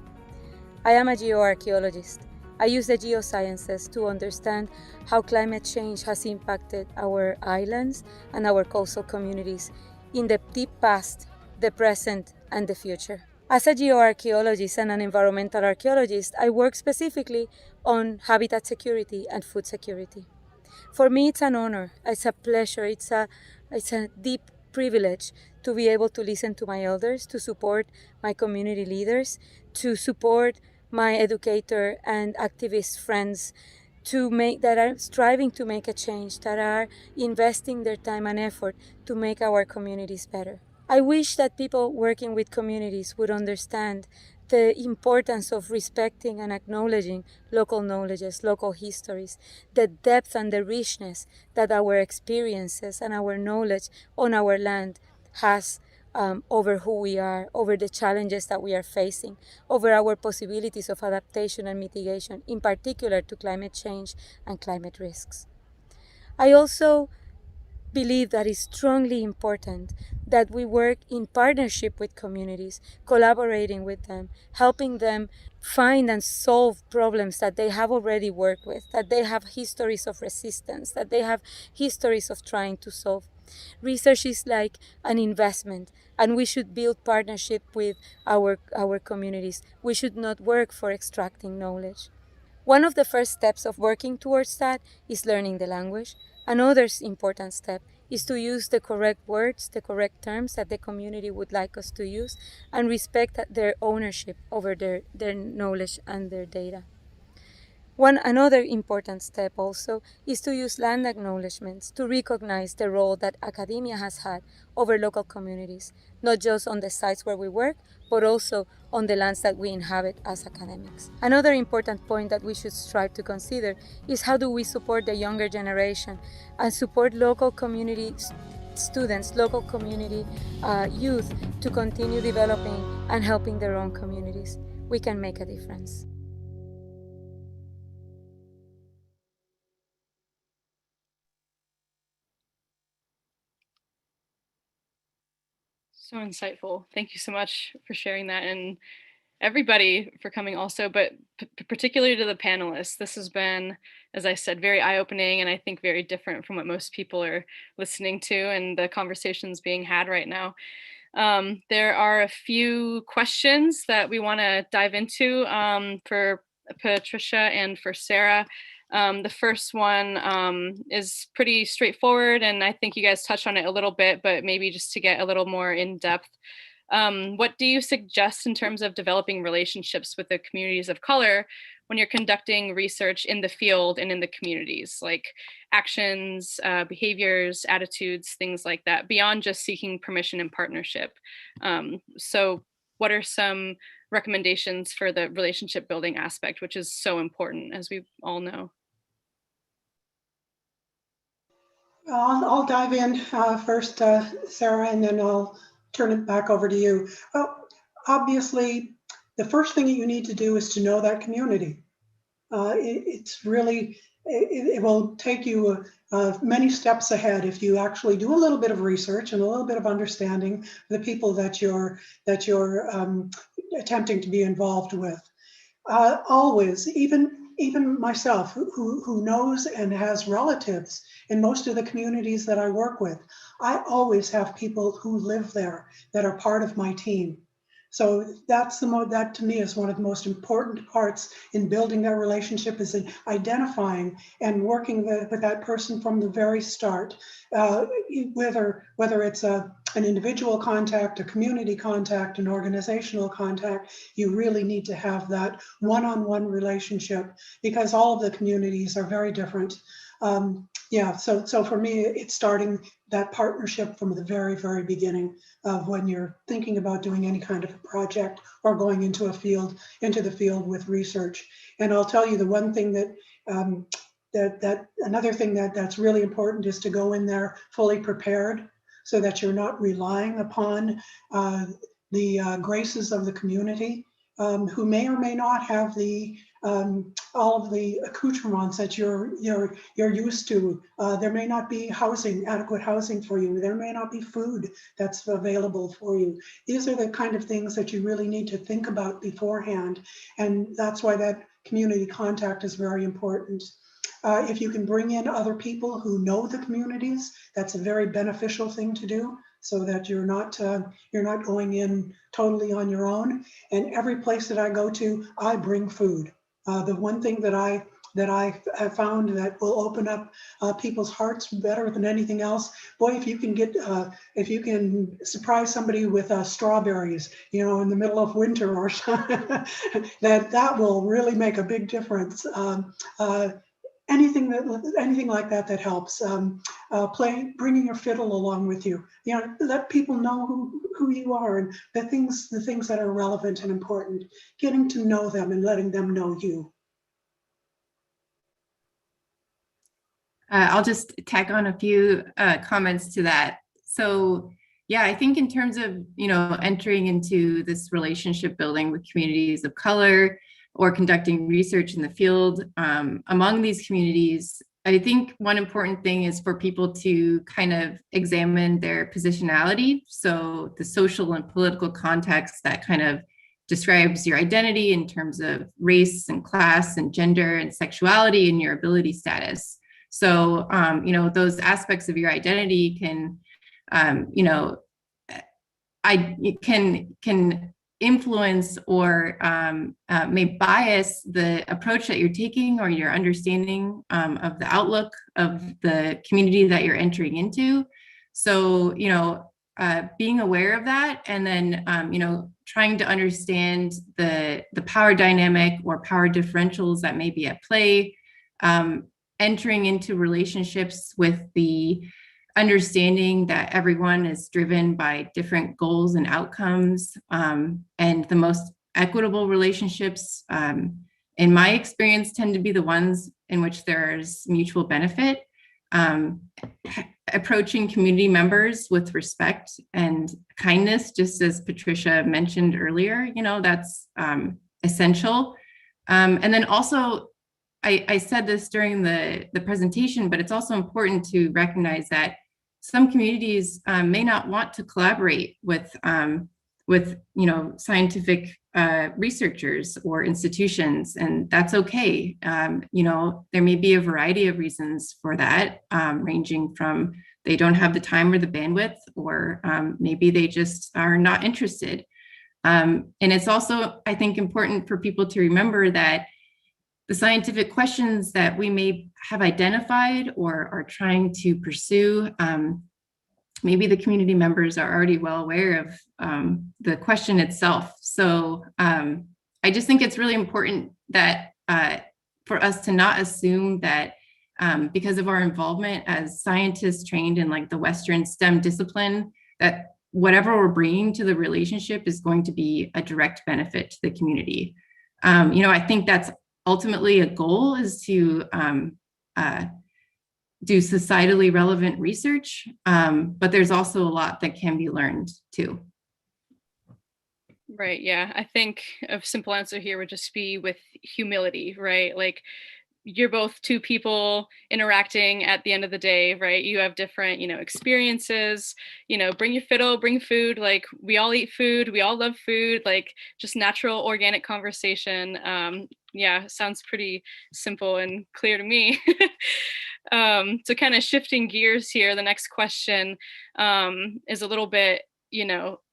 I am a geoarchaeologist. I use the geosciences to understand how climate change has impacted our islands and our coastal communities in the deep past, the present, and the future. As a geoarchaeologist and an environmental archaeologist, I work specifically on habitat security and food security. For me, it's an honor, it's a pleasure, it's a deep privilege to be able to listen to my elders, to support my community leaders, to support my educator and activist friends that are striving to make a change, that are investing their time and effort to make our communities better. I wish that people working with communities would understand the importance of respecting and acknowledging local knowledges, local histories, the depth and the richness that our experiences and our knowledge on our land has over who we are, over the challenges that we are facing, over our possibilities of adaptation and mitigation, in particular to climate change and climate risks. I also believe that it's strongly important that we work in partnership with communities, collaborating with them, helping them find and solve problems that they have already worked with, that they have histories of resistance, that they have histories of trying to solve. Research is like an investment, and we should build partnership with our communities. We should not work for extracting knowledge. One of the first steps of working towards that is learning the language. Another important step is to use the correct words, the correct terms that the community would like us to use, and respect their ownership over their knowledge and their data. Another important step also is to use land acknowledgements to recognize the role that academia has had over local communities, not just on the sites where we work, but also on the lands that we inhabit as academics. Another important point that we should strive to consider is how do we support the younger generation and support local community students, local community youth to continue developing and helping their own communities. We can make a difference. So insightful. Thank you so much for sharing that, and everybody for coming also, but particularly to the panelists. This has been, as I said, very eye-opening, and I think very different from what most people are listening to and the conversations being had right now. There are a few questions that we want to dive into for Patricia and for Sarah. The first one is pretty straightforward, and I think you guys touched on it a little bit, but maybe just to get a little more in depth. What do you suggest in terms of developing relationships with the communities of color when you're conducting research in the field and in the communities, like actions, behaviors, attitudes, things like that, beyond just seeking permission and partnership? So what are some recommendations for the relationship building aspect, which is so important, as we all know? I'll dive in first, Sarah, and then I'll turn it back over to you. Obviously, the first thing that you need to do is to know that community. It's really, it will take you many steps ahead if you actually do a little bit of research and a little bit of understanding the people that you're attempting to be involved with. Always, even myself, who knows and has relatives in most of the communities that I work with, I always have people who live there that are part of my team. So that to me is one of the most important parts in building that relationship, is in identifying and working with that person from the very start, whether it's an individual contact, a community contact, an organizational contact. You really need to have that one-on-one relationship, because all of the communities are very different. So for me, it's starting that partnership from the very, very beginning of when you're thinking about doing any kind of a project or going into the field with research. And I'll tell you, the one thing another thing that's really important is to go in there fully prepared, so that you're not relying upon the graces of the community, who may or may not have the all of the accoutrements that you're used to. There may not be adequate housing for you. There may not be food that's available for you. These are the kind of things that you really need to think about beforehand. And that's why that community contact is very important. If you can bring in other people who know the communities, that's a very beneficial thing to do, so that you're not going in totally on your own. And every place that I go to, I bring food. The one thing that I have found that will open up people's hearts better than anything else, boy, if you can surprise somebody with strawberries, in the middle of winter or something, that will really make a big difference. Anything like that helps. Bringing your fiddle along with you. Let people know who you are and the things that are relevant and important. Getting to know them and letting them know you. I'll just tack on a few comments to that. So yeah, I think in terms of, entering into this relationship building with communities of color or conducting research in the field among these communities, I think one important thing is for people to kind of examine their positionality. So the social and political context that kind of describes your identity in terms of race and class and gender and sexuality and your ability status. So, those aspects of your identity can, can influence or may bias the approach that you're taking or your understanding of the outlook of the community that you're entering into. So, being aware of that, and then, trying to understand the power dynamic or power differentials that may be at play, entering into relationships with the understanding that everyone is driven by different goals and outcomes, and the most equitable relationships, in my experience, tend to be the ones in which there's mutual benefit. Approaching community members with respect and kindness, just as Patricia mentioned earlier, that's essential. And then also, I said this during the presentation, but it's also important to recognize that some communities may not want to collaborate with scientific researchers or institutions, and that's okay. There may be a variety of reasons for that, ranging from they don't have the time or the bandwidth, or maybe they just are not interested. And it's also, I think, important for people to remember that the scientific questions that we may have identified or are trying to pursue, maybe the community members are already well aware of the question itself. So I just think it's really important that for us to not assume that because of our involvement as scientists trained in like the Western STEM discipline, that whatever we're bringing to the relationship is going to be a direct benefit to the community. I think that's ultimately a goal, is to do societally relevant research, but there's also a lot that can be learned too. Right, yeah. I think a simple answer here would just be with humility, right? Like, you're both two people interacting at the end of the day, right? You have different, experiences, bring your fiddle, bring food. Like, we all eat food. We all love food, like just natural, organic conversation. Yeah, sounds pretty simple and clear to me. So kind of shifting gears here, the next question is a little bit,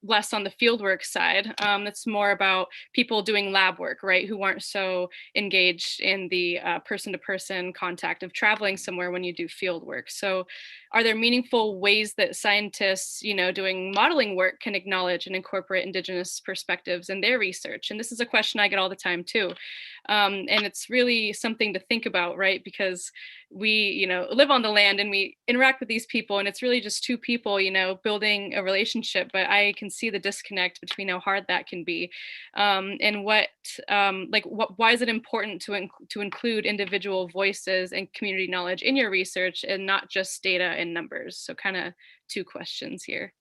less on the fieldwork side. It's more about people doing lab work, right? Who aren't so engaged in the person-to-person contact of traveling somewhere when you do field work. So are there meaningful ways that scientists, doing modeling work can acknowledge and incorporate Indigenous perspectives in their research? And this is a question I get all the time too. And it's really something to think about, right? Because we, live on the land and we interact with these people, and it's really just two people, building a relationship. But I can see the disconnect between how hard that can be, and why is it important to include individual voices and community knowledge in your research and not just data and numbers? So kind of two questions here.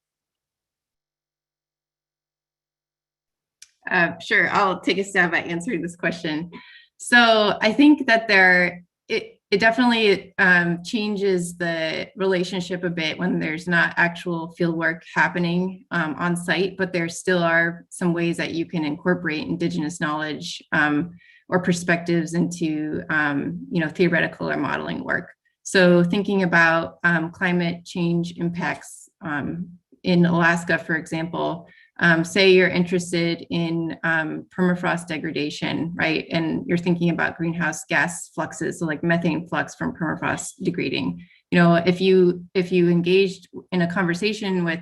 Sure, I'll take a stab at answering this question. So I think that it definitely changes the relationship a bit when there's not actual field work happening on site, but there still are some ways that you can incorporate Indigenous knowledge or perspectives into theoretical or modeling work. So thinking about climate change impacts in Alaska, for example, say you're interested in permafrost degradation, right? And you're thinking about greenhouse gas fluxes, so like methane flux from permafrost degrading. If you engaged in a conversation with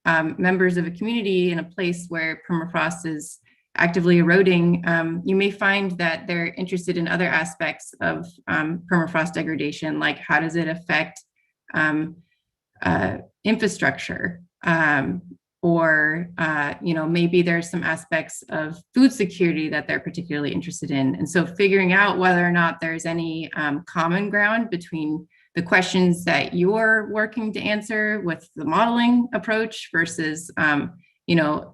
members of a community in a place where permafrost is actively eroding, you may find that they're interested in other aspects of permafrost degradation, like how does it affect infrastructure? Or maybe there's some aspects of food security that they're particularly interested in. And so figuring out whether or not there's any common ground between the questions that you're working to answer with the modeling approach versus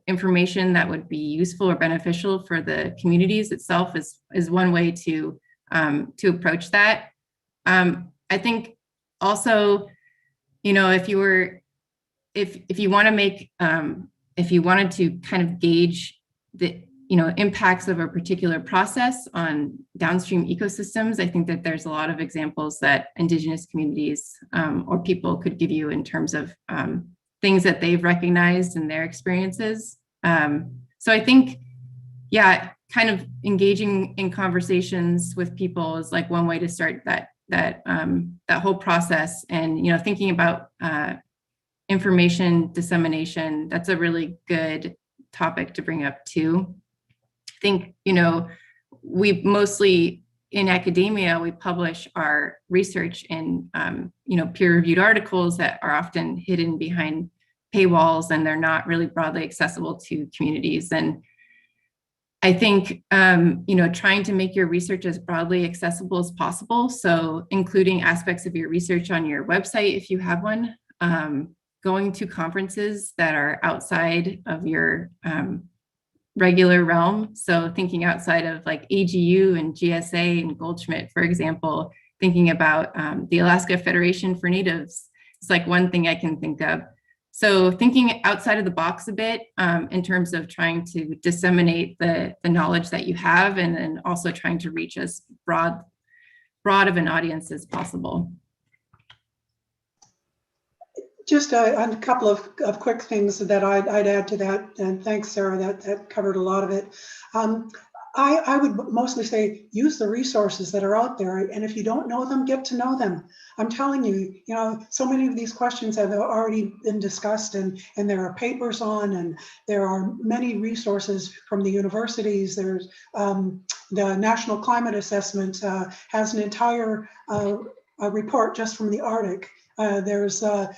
information that would be useful or beneficial for the communities itself is one way to approach that. I think also, if you want to make, if you wanted to kind of gauge the, impacts of a particular process on downstream ecosystems, I think that there's a lot of examples that Indigenous communities or people could give you in terms of things that they've recognized in their experiences. So I think, kind of engaging in conversations with people is like one way to start that whole process, and thinking about information dissemination. That's a really good topic to bring up too. I think, we mostly in academia, we publish our research in, peer-reviewed articles that are often hidden behind paywalls, and they're not really broadly accessible to communities. And I think, trying to make your research as broadly accessible as possible. So including aspects of your research on your website, if you have one, going to conferences that are outside of your regular realm. So thinking outside of like AGU and GSA and Goldschmidt, for example, thinking about the Alaska Federation for Natives, it's like one thing I can think of. So thinking outside of the box a bit in terms of trying to disseminate the knowledge that you have, and then also trying to reach as broad of an audience as possible. Just a couple of quick things that I'd add to that, and thanks, Sarah, that covered a lot of it. I would mostly say use the resources that are out there, and if you don't know them, get to know them. I'm telling you, so many of these questions have already been discussed, and there are papers on, and there are many resources from the universities. There's the National Climate Assessment has an entire report just from the Arctic. There's the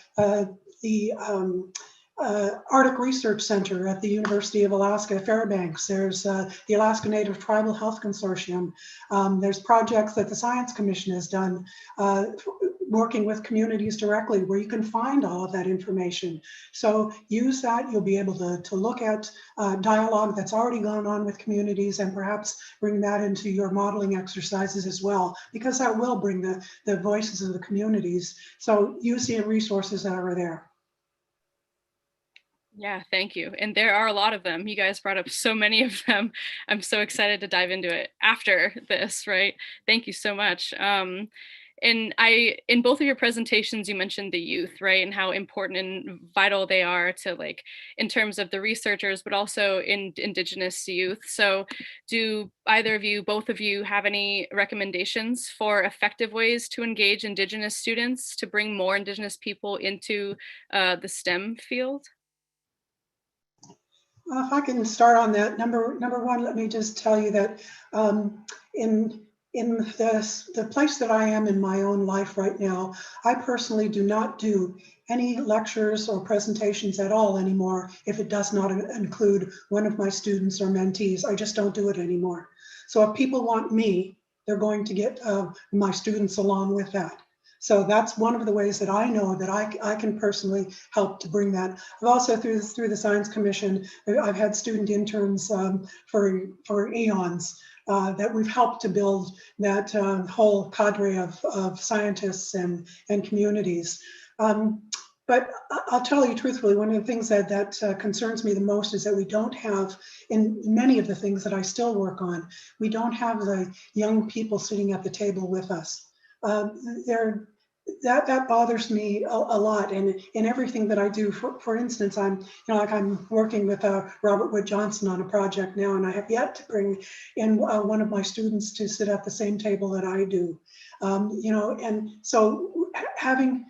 Arctic Research Center at the University of Alaska Fairbanks. There's the Alaska Native Tribal Health Consortium. There's projects that the Science Commission has done working with communities directly, where you can find all of that information. So use that. You'll be able to look at dialogue that's already gone on with communities, and perhaps bring that into your modeling exercises as well, because that will bring the voices of the communities. So use the resources that are there. Yeah, thank you. And there are a lot of them. You guys brought up so many of them. I'm so excited to dive into it after this, right? Thank you so much. And in both of your presentations, you mentioned the youth, right? And how important and vital they are to, like, in terms of the researchers, but also in Indigenous youth. So do either of you, both of you, have any recommendations for effective ways to engage Indigenous students to bring more Indigenous people into the STEM field? If I can start on that, number one, let me just tell you that in the place that I am in my own life right now, I personally do not do any lectures or presentations at all anymore if it does not include one of my students or mentees. I just don't do it anymore. So if people want me, they're going to get my students along with that. So that's one of the ways that I know that I can personally help to bring that. I've also through the Science Commission, I've had student interns for eons that we've helped to build that whole cadre of scientists and communities. But I'll tell you truthfully, one of the things that concerns me the most is that we don't have, in many of the things that I still work on, we don't have the young people sitting at the table with us. That bothers me a lot, and in everything that I do. For instance, I'm working with Robert Wood Johnson on a project now, and I have yet to bring in one of my students to sit at the same table that I do. And so having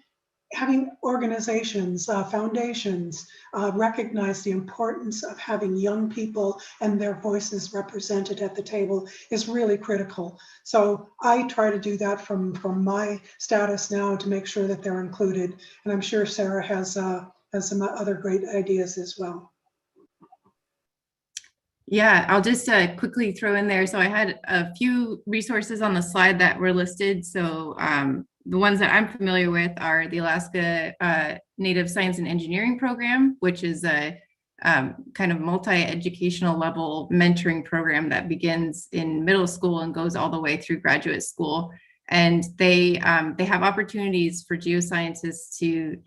organizations, foundations recognize the importance of having young people and their voices represented at the table is really critical. So I try to do that from my status now to make sure that they're included. And I'm sure Sarah has some other great ideas as well. Yeah, I'll just quickly throw in there. So I had a few resources on the slide that were listed. So the ones that I'm familiar with are the Alaska Native Science and Engineering Program, which is a kind of multi-educational level mentoring program that begins in middle school and goes all the way through graduate school. And they have opportunities for geoscientists to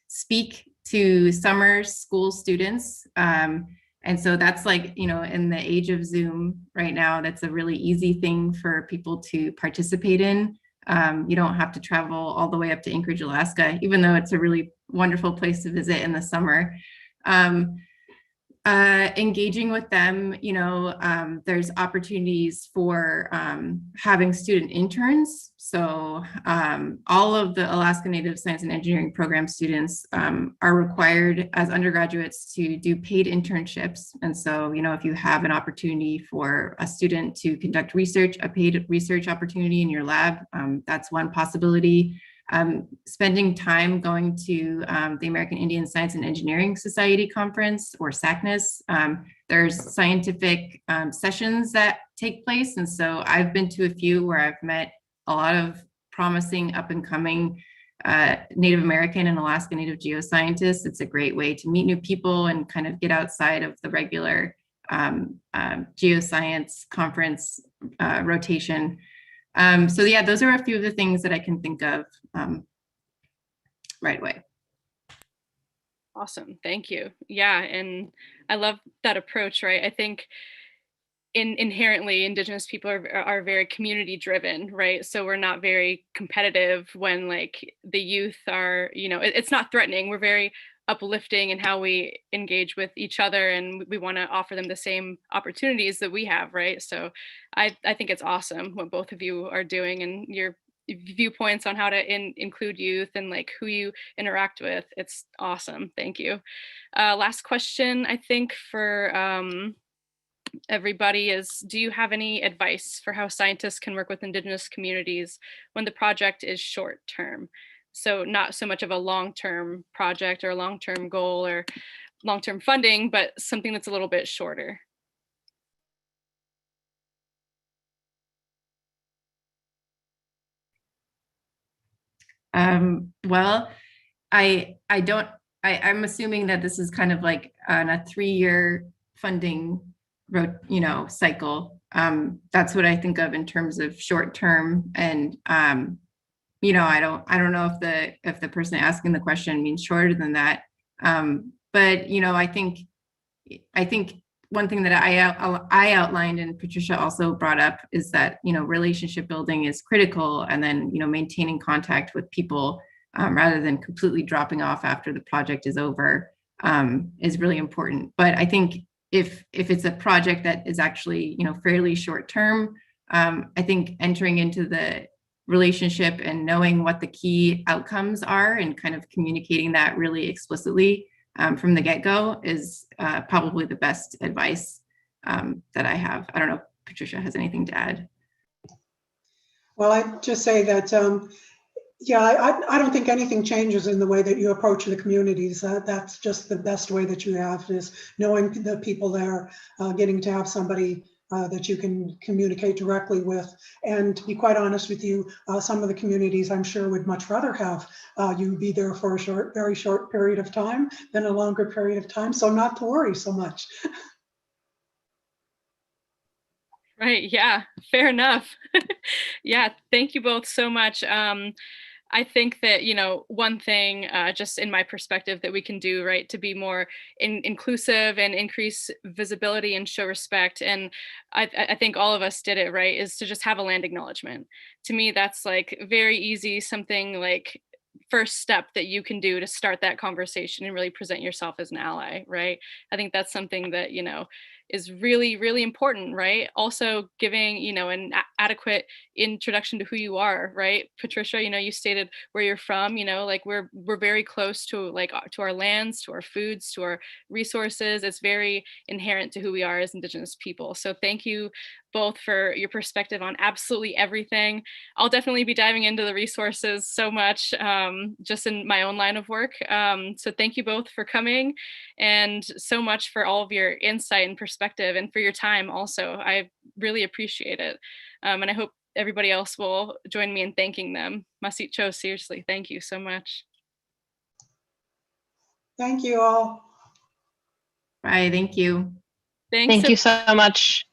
speak to summer school students. And so that's like, in the age of Zoom right now, that's a really easy thing for people to participate in. You don't have to travel all the way up to Anchorage, Alaska, even though it's a really wonderful place to visit in the summer. Engaging with them, there's opportunities for having student interns. So all of the Alaska Native Science and Engineering Program students are required as undergraduates to do paid internships. And so, if you have an opportunity for a student to conduct research, a paid research opportunity in your lab, that's one possibility. Spending time going to the American Indian Science and Engineering Society conference, or SACNAS. There's scientific sessions that take place. And so I've been to a few where I've met a lot of promising up and coming Native American and Alaska Native geoscientists. It's a great way to meet new people and kind of get outside of the regular geoscience conference rotation. So yeah, those are a few of the things that I can think of right away. Awesome, thank you. Yeah, and I love that approach, right? I think inherently Indigenous people are very community driven, right? So we're not very competitive when like the youth are, it's not threatening. We're very uplifting in how we engage with each other, and we want to offer them the same opportunities that we have, right? So I think it's awesome what both of you are doing, and your viewpoints on how to include youth and like who you interact with. It's awesome. Thank you. Last question, I think, for everybody is, do you have any advice for how scientists can work with Indigenous communities when the project is short term? So not so much of a long-term project or a long-term goal or long-term funding, but something that's a little bit shorter. Well, I'm assuming that this is kind of like on a 3-year funding cycle. That's what I think of in terms of short term. And I don't know if the person asking the question means shorter than that. But I think one thing that I outlined and Patricia also brought up is that relationship building is critical, and then maintaining contact with people rather than completely dropping off after the project is over is really important. But I think if it's a project that is actually fairly short term, I think entering into the relationship and knowing what the key outcomes are and kind of communicating that really explicitly from the get-go is probably the best advice that I have. I don't know if Patricia has anything to add. Well, I'd just say that, I don't think anything changes in the way that you approach the communities. That's just the best way that you have, is knowing the people there, getting to have somebody that you can communicate directly with. And to be quite honest with you, some of the communities I'm sure would much rather have you be there for a very short period of time than a longer period of time. So not to worry so much. Right. Yeah, fair enough. Yeah, thank you both so much. I think that, one thing, just in my perspective, that we can do, right, to be more inclusive and increase visibility and show respect. And I think all of us did it, right, is to just have a land acknowledgement. To me, that's like very easy, something like first step that you can do to start that conversation and really present yourself as an ally, right? I think that's something that, is really, really important, right? Also giving, an adequate introduction to who you are, right? Patricia, you stated where you're from, like we're very close to to our lands, to our foods, to our resources. It's very inherent to who we are as Indigenous people. So thank you both for your perspective on absolutely everything. I'll definitely be diving into the resources so much, just in my own line of work. So thank you both for coming, and so much for all of your insight and perspective, and for your time also. I really appreciate it. And I hope everybody else will join me in thanking them. Masit Cho, seriously, thank you so much. Thank you all. Bye, thank you. Thanks. Thank you so much.